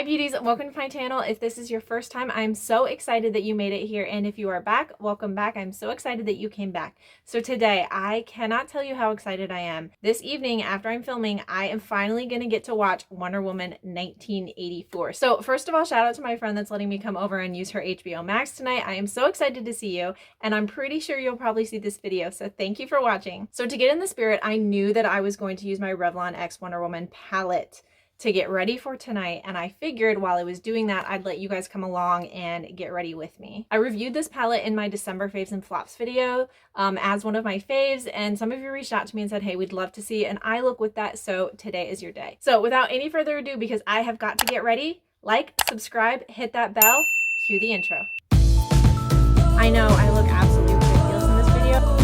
Hi beauties, welcome to my channel. If this is your first time, I'm so excited that you made it here, and if you are back, welcome back. I'm so excited that you came back. So today, I cannot tell you how excited I am. This evening, after I'm filming, I am finally going to get to watch Wonder Woman 1984. So first of all, shout out to my friend that's letting me come over and use her HBO Max tonight. I am so excited to see you, and I'm pretty sure you'll probably see this video, so thank you for watching. So to get in the spirit, I knew that I was going to use my Revlon X Wonder Woman palette to get ready for tonight, and I figured while I was doing that, I'd let you guys come along and get ready with me. I reviewed this palette in my December faves and flops video as one of my faves, and some of you reached out to me and said, hey, we'd love to see an eye look with that, so today is your day. So without any further ado, because I have got to get ready, like, subscribe, hit that bell, cue the intro. I know I look absolutely ridiculous in this video.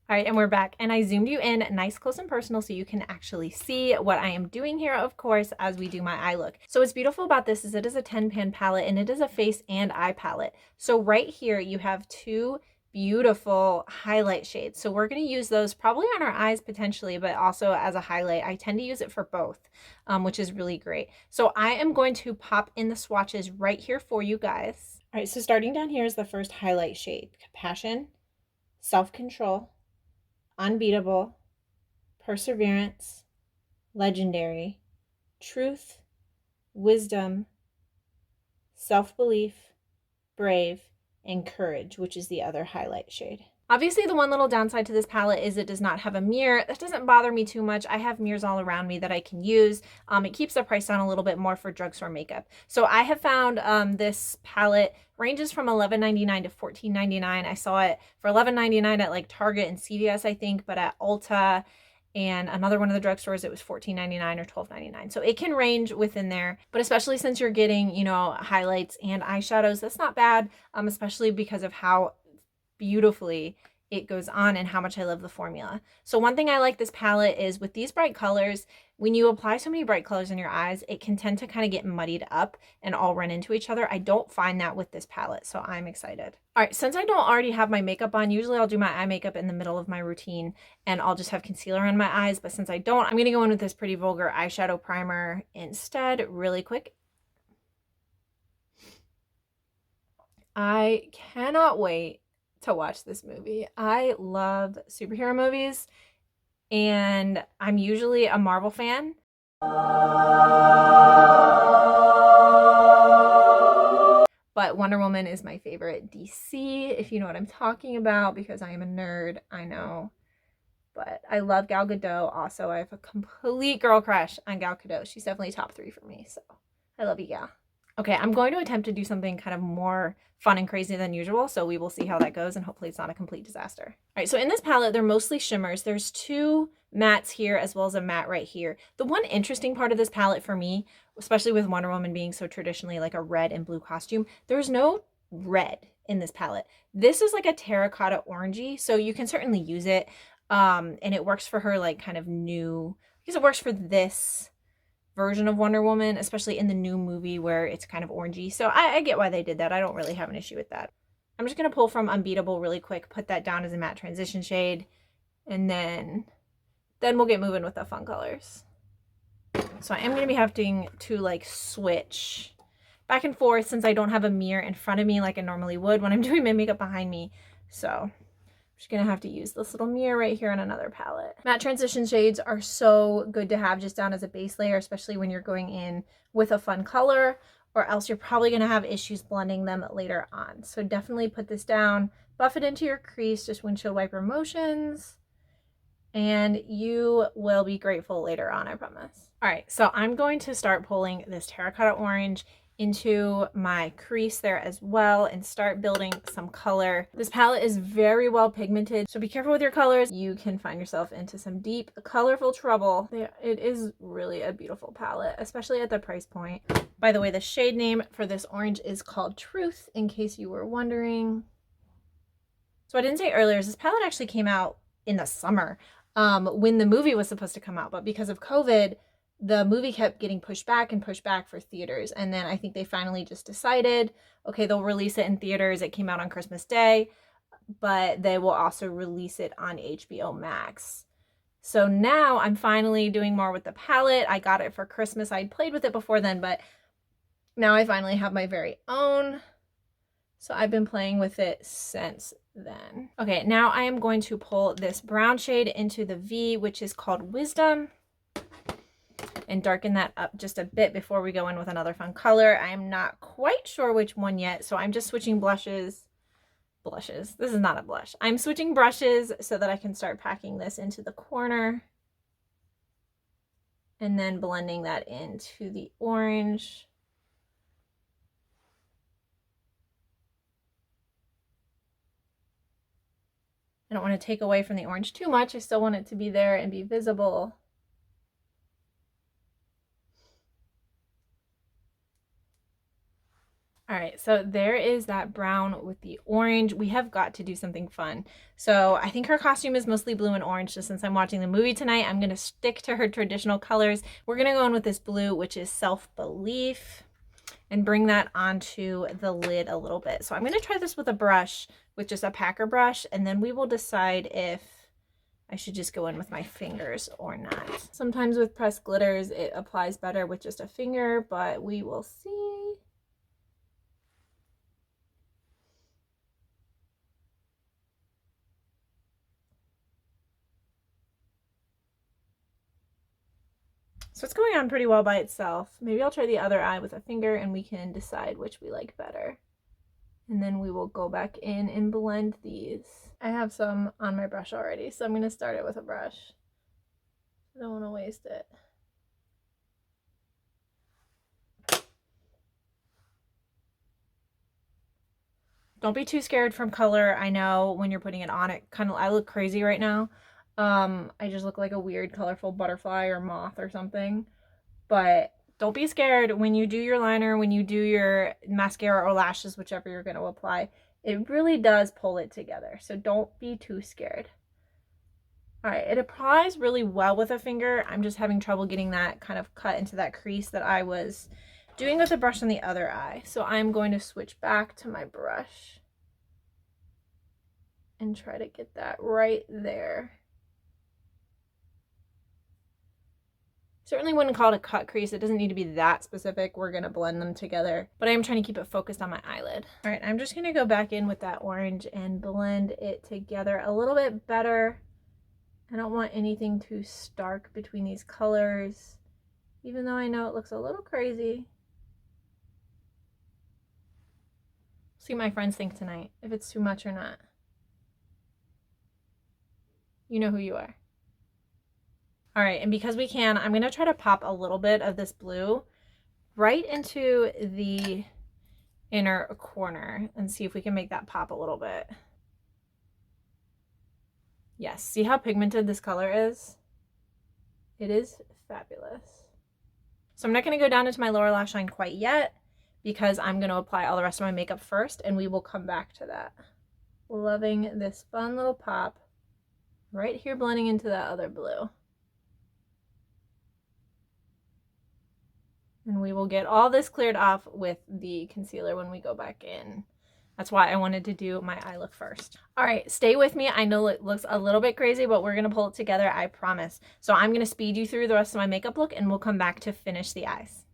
All right, and we're back, and I zoomed you in nice, close, and personal so you can actually see what I am doing here, of course, as we do my eye look. So what's beautiful about this is it is a 10-pan palette, and it is a face and eye palette. So right here, you have two beautiful highlight shades. So we're going to use those probably on our eyes potentially, but also as a highlight. I tend to use it for both, which is really great. So I am going to pop in the swatches right here for you guys. All right, so starting down here is the first highlight shade, Compassion, Self-Control, Unbeatable, Perseverance, Legendary, Truth, Wisdom, Self-Belief, Brave, and Courage, which is the other highlight shade. Obviously, the one little downside to this palette is it does not have a mirror. That doesn't bother me too much. I have mirrors all around me that I can use. It keeps the price down a little bit more for drugstore makeup. So I have found this palette ranges from $11.99 to $14.99. I saw it for $11.99 at like Target and CVS, I think, but at Ulta and another one of the drugstores, it was $14.99 or $12.99. So it can range within there, but especially since you're getting, you know, highlights and eyeshadows, that's not bad, especially because of how beautifully it goes on and how much I love the formula. So one thing I like this palette is with these bright colors, when you apply so many bright colors in your eyes, it can tend to kind of get muddied up and all run into each other. I don't find that with this palette, so I'm excited. All right, since I don't already have my makeup on, usually I'll do my eye makeup in the middle of my routine and I'll just have concealer on my eyes, but since I don't, I'm gonna go in with this Pretty Vulgar eyeshadow primer instead, really quick. I cannot wait to watch this movie. I love superhero movies, and I'm usually a Marvel fan. But Wonder Woman is my favorite DC, if you know what I'm talking about, because I am a nerd, I know. But I love Gal Gadot also. I have a complete girl crush on Gal Gadot. She's definitely top 3 for me, so I love you, Gal. Okay, I'm going to attempt to do something kind of more fun and crazy than usual, so we will see how that goes, and hopefully it's not a complete disaster. All right, so in this palette, they're mostly shimmers. There's 2 mattes here as well as a matte right here. The one interesting part of this palette for me, especially with Wonder Woman being so traditionally like a red and blue costume, there's no red in this palette. This is like a terracotta orangey, so you can certainly use it, and it works for her like kind of new, because it works for this version of Wonder Woman, especially in the new movie where it's kind of orangey. So I get why they did that. I don't really have an issue with that. I'm just going to pull from Unbeatable really quick, put that down as a matte transition shade, and then we'll get moving with the fun colors. So I am going to be having to like switch back and forth since I don't have a mirror in front of me like I normally would when I'm doing my makeup behind me. So I'm just gonna have to use this little mirror right here on another palette. Matte transition shades are so good to have just down as a base layer, especially when you're going in with a fun color, or else you're probably gonna have issues blending them later on. So definitely put this down, buff it into your crease, just windshield wiper motions, and you will be grateful later on, I promise. All right, so I'm going to start pulling this terracotta orange into my crease there as well and start building some color. This palette is very well pigmented, so be careful with your colors. You can find yourself into some deep, colorful trouble. It is really a beautiful palette, especially at the price point. By the way, the shade name for this orange is called Truth, in case you were wondering. So I didn't say earlier, this palette actually came out in the summer when the movie was supposed to come out, but because of COVID, the movie kept getting pushed back and pushed back for theaters. And then I think they finally just decided, okay, they'll release it in theaters. It came out on Christmas Day. but they will also release it on HBO Max. So now I'm finally doing more with the palette. I got it for Christmas. I'd played with it before then, but now I finally have my very own. So I've been playing with it since then. Okay, now I am going to pull this brown shade into the V, which is called Wisdom, and darken that up just a bit before we go in with another fun color. I am not quite sure which one yet, so I'm just switching blushes. This is not a blush. I'm switching brushes so that I can start packing this into the corner and then blending that into the orange. I don't want to take away from the orange too much. I still want it to be there and be visible. All right, so there is that brown with the orange. We have got to do something fun. So I think her costume is mostly blue and orange. Just since I'm watching the movie tonight, I'm going to stick to her traditional colors. We're going to go in with this blue, which is Self-Belief, and bring that onto the lid a little bit. So I'm going to try this with a brush, with just a packer brush, and then we will decide if I should just go in with my fingers or not. Sometimes with pressed glitters, it applies better with just a finger, but we will see. So it's going on pretty well by itself. Maybe I'll try the other eye with a finger and we can decide which we like better. And then we will go back in and blend these. I have some on my brush already, so I'm going to start it with a brush. I don't want to waste it. Don't be too scared from color. I know when you're putting it on, I look crazy right now. I just look like a weird colorful butterfly or moth or something, but don't be scared when you do your liner, when you do your mascara or lashes, whichever you're going to apply. It really does pull it together, so don't be too scared. All right, it applies really well with a finger. I'm just having trouble getting that kind of cut into that crease that I was doing with the brush on the other eye. So I'm going to switch back to my brush and try to get that right there. Certainly wouldn't call it a cut crease. It doesn't need to be that specific. We're going to blend them together, but I am trying to keep it focused on my eyelid. All right, I'm just going to go back in with that orange and blend it together a little bit better. I don't want anything too stark between these colors, even though I know it looks a little crazy. See what my friends think tonight, if it's too much or not. You know who you are. All right, and because we can, I'm gonna try to pop a little bit of this blue right into the inner corner and see if we can make that pop a little bit. Yes, see how pigmented this color is? It is fabulous. So I'm not gonna go down into my lower lash line quite yet because I'm gonna apply all the rest of my makeup first and we will come back to that. Loving this fun little pop right here, blending into that other blue. And we will get all this cleared off with the concealer when we go back in. That's why I wanted to do my eye look first. All right, stay with me. I know it looks a little bit crazy, but we're gonna pull it together, I promise. So I'm gonna speed you through the rest of my makeup look and we'll come back to finish the eyes.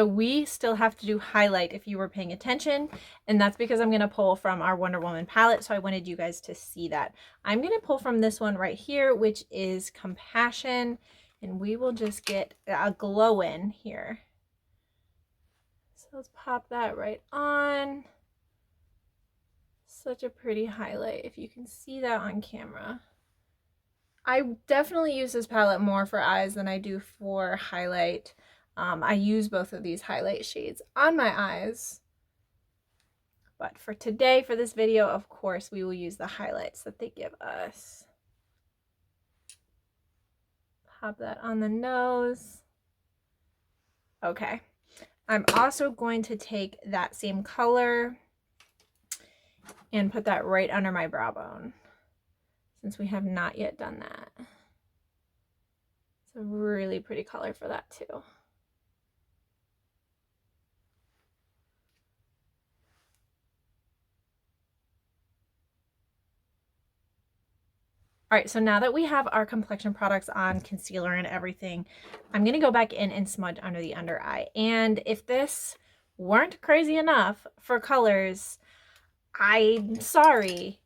so we still have to do highlight if you were paying attention, and that's because I'm going to pull from our Wonder Woman palette, so I wanted you guys to see that. I'm going to pull from this one right here, which is Compassion, and we will just get a glow in here. So let's pop that right on. Such a pretty highlight, if you can see that on camera. I definitely use this palette more for eyes than I do for highlight. I use both of these highlight shades on my eyes. But for today, for this video, of course, we will use the highlights that they give us. Pop that on the nose. Okay. I'm also going to take that same color and put that right under my brow bone, since we have not yet done that. It's a really pretty color for that too. All right, so now that we have our complexion products on, concealer and everything, I'm gonna go back in and smudge under the under eye. And if this weren't crazy enough for colors, I'm sorry.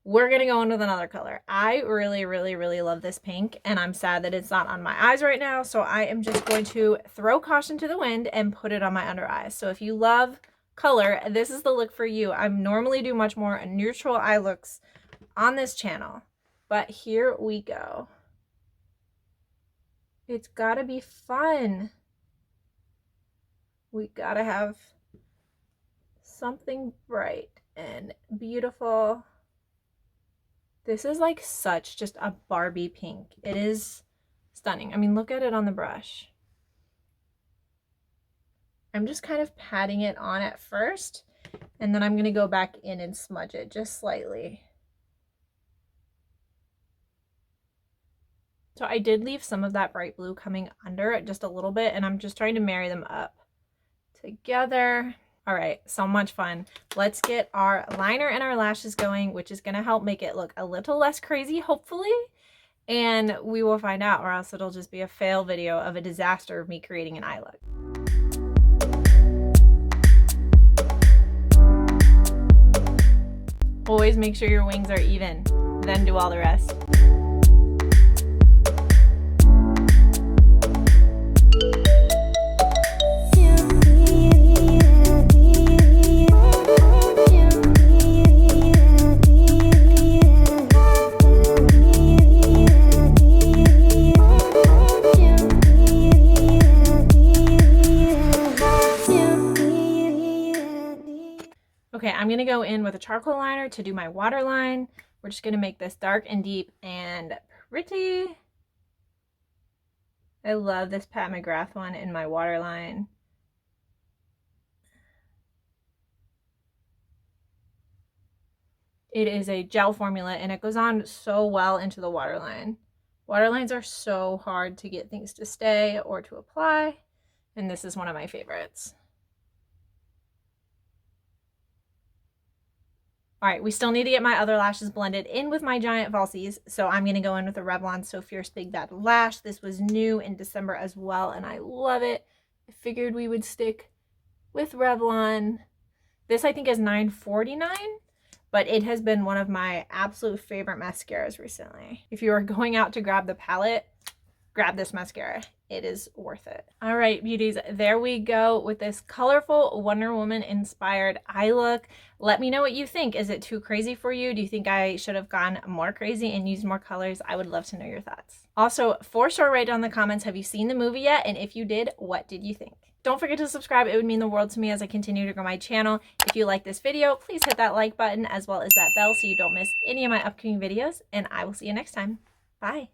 We're gonna go in with another color. I really, really, really love this pink, and I'm sad that it's not on my eyes right now, so I am just going to throw caution to the wind and put it on my under eyes. So if you love color, this is the look for you. I normally do much more neutral eye looks on this channel, but here we go. It's gotta be fun. We gotta have something bright and beautiful. This is like such just a Barbie pink. It is stunning. I mean, look at it on the brush. I'm just kind of patting it on at first, and then I'm going to go back in and smudge it just slightly. So I did leave some of that bright blue coming under just a little bit, and I'm just trying to marry them up together. All right, so much fun. Let's get our liner and our lashes going, which is going to help make it look a little less crazy, hopefully. And we will find out, or else it'll just be a fail video of a disaster of me creating an eye look. Always make sure your wings are even, then do all the rest. Okay, I'm going to go in with a charcoal liner to do my waterline. We're just going to make this dark and deep and pretty. I love this Pat McGrath one in my waterline. It is a gel formula, and it goes on so well into the waterline. Waterlines are so hard to get things to stay or to apply, and this is one of my favorites. All right, we still need to get my other lashes blended in with my giant falsies, so I'm going to go in with the Revlon So Fierce Big Bad Lash. This was new in December as well, and I love it. I figured we would stick with Revlon. This I think is $9.49, but it has been one of my absolute favorite mascaras recently. If you are going out to grab the palette, grab this mascara. It is worth it. All right, beauties, there we go with this colorful Wonder Woman inspired eye look. Let me know what you think. Is it too crazy for you? Do you think I should have gone more crazy and used more colors? I would love to know your thoughts. Also, for sure, write down in the comments, have you seen the movie yet? And if you did, what did you think? Don't forget to subscribe. It would mean the world to me as I continue to grow my channel. If you like this video, please hit that like button as well as that bell so you don't miss any of my upcoming videos. And I will see you next time. Bye.